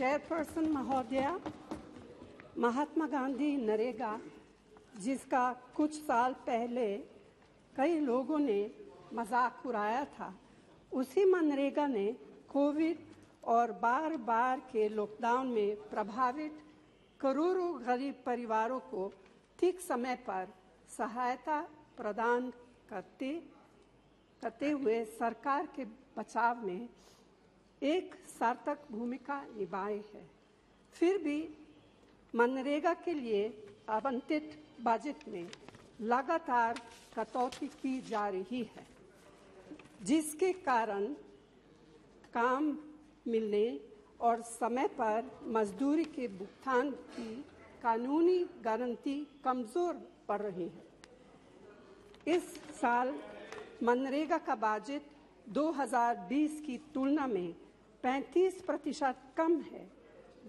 Chairperson महोदया, महात्मा गांधी नरेगा, जिसका कुछ साल पहले कई लोगों ने मजाक उड़ाया था, उसी मनरेगा ने कोविड और बार बार के लॉकडाउन में प्रभावित करोड़ों गरीब परिवारों को ठीक समय पर सहायता प्रदान करते हुए सरकार के बचाव में एक सार्थक भूमिका निभाई है। फिर भी मनरेगा के लिए आवंटित बजट में लगातार कटौती की जा रही है, जिसके कारण काम मिलने और समय पर मजदूरी के भुगतान की कानूनी गारंटी कमजोर पड़ रही है। इस साल मनरेगा का बजट 2020 की तुलना में 35% कम है,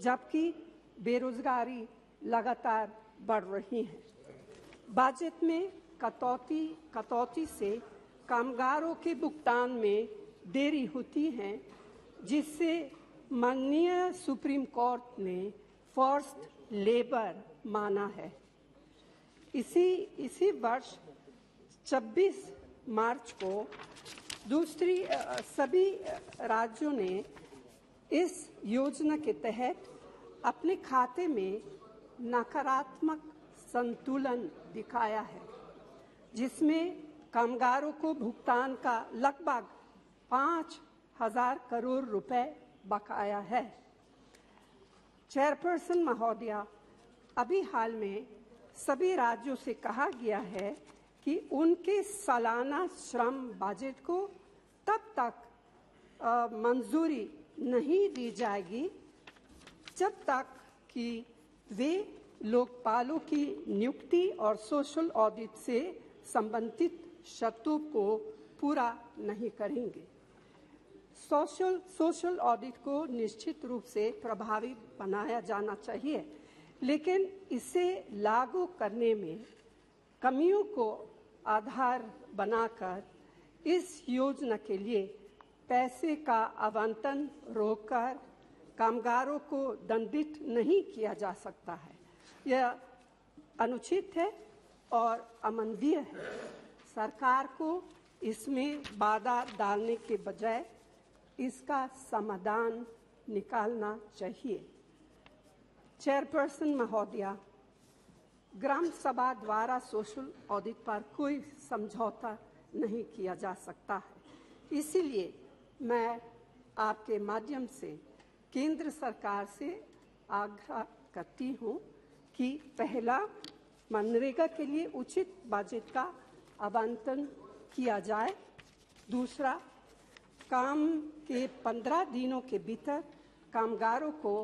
जबकि बेरोजगारी लगातार बढ़ रही है। बजट में कटौती से कामगारों के भुगतान में देरी होती है, जिससे माननीय सुप्रीम कोर्ट ने फोर्स्ड लेबर माना है। इसी वर्ष 26 मार्च को सभी राज्यों ने इस योजना के तहत अपने खाते में नकारात्मक संतुलन दिखाया है, जिसमें कामगारों को भुगतान का लगभग 5,000 करोड़ रुपए बकाया है। चेयरपर्सन महोदया, अभी हाल में सभी राज्यों से कहा गया है कि उनके सालाना श्रम बजट को तब तक मंजूरी नहीं दी जाएगी जब तक कि वे लोकपालों की नियुक्ति और सोशल ऑडिट से संबंधित शर्तों को पूरा नहीं करेंगे। सोशल ऑडिट को निश्चित रूप से प्रभावी बनाया जाना चाहिए, लेकिन इसे लागू करने में कमियों को आधार बनाकर इस योजना के लिए पैसे का आवंटन रोककर कामगारों को दंडित नहीं किया जा सकता है। यह अनुचित है और अमानवीय है। सरकार को इसमें बाधा डालने के बजाय इसका समाधान निकालना चाहिए। चेयरपर्सन महोदया, ग्राम सभा द्वारा सोशल ऑडिट पर कोई समझौता नहीं किया जा सकता है। इसीलिए मैं आपके माध्यम से केंद्र सरकार से आग्रह करती हूं कि पहला, मनरेगा के लिए उचित बजट का आवंटन किया जाए। दूसरा, काम के 15 दिनों के भीतर कामगारों को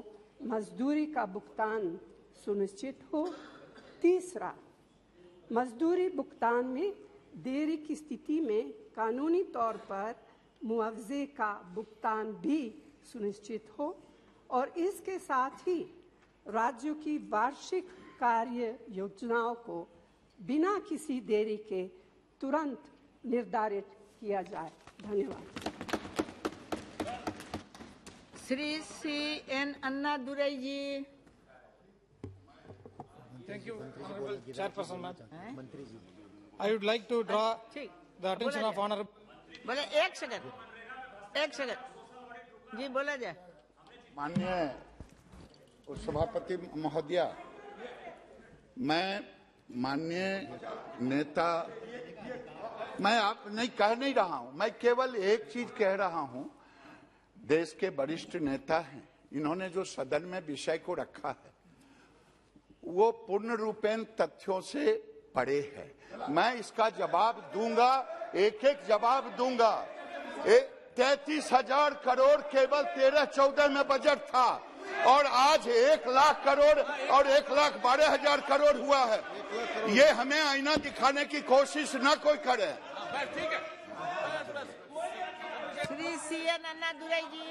मजदूरी का भुगतान सुनिश्चित हो। तीसरा, मजदूरी भुगतान में देरी की स्थिति में कानूनी तौर पर मुआवजे का भुगतान भी सुनिश्चित हो और इसके साथ ही राज्यों की वार्षिक कार्य योजनाओं को बिना किसी देरी के तुरंत निर्धारित किया जाए। धन्यवाद। Shri C.N. Annadurai ji. Thank you, Honorable Chairperson, ma'am. I would like to draw the attention of Honorable. बोले एक सेकंड जी, बोला जाए। माननीय सभापति महोदया, मैं माननीय नेता, मैं आप नहीं कह नहीं रहा हूं, मैं केवल एक चीज कह रहा हूं। देश के वरिष्ठ नेता हैं, इन्होंने जो सदन में विषय को रखा है वो पूर्ण रूपेण तथ्यों से परे है। मैं इसका जवाब दूंगा, एक एक जवाब दूंगा। 33,000 करोड़ केवल 13-14 में बजट था और आज 1 लाख करोड़ और 1,12,000 करोड़ हुआ है। ये हमें आईना दिखाने की कोशिश न कोई करे। श्री C.N. अन्नादुरई जी।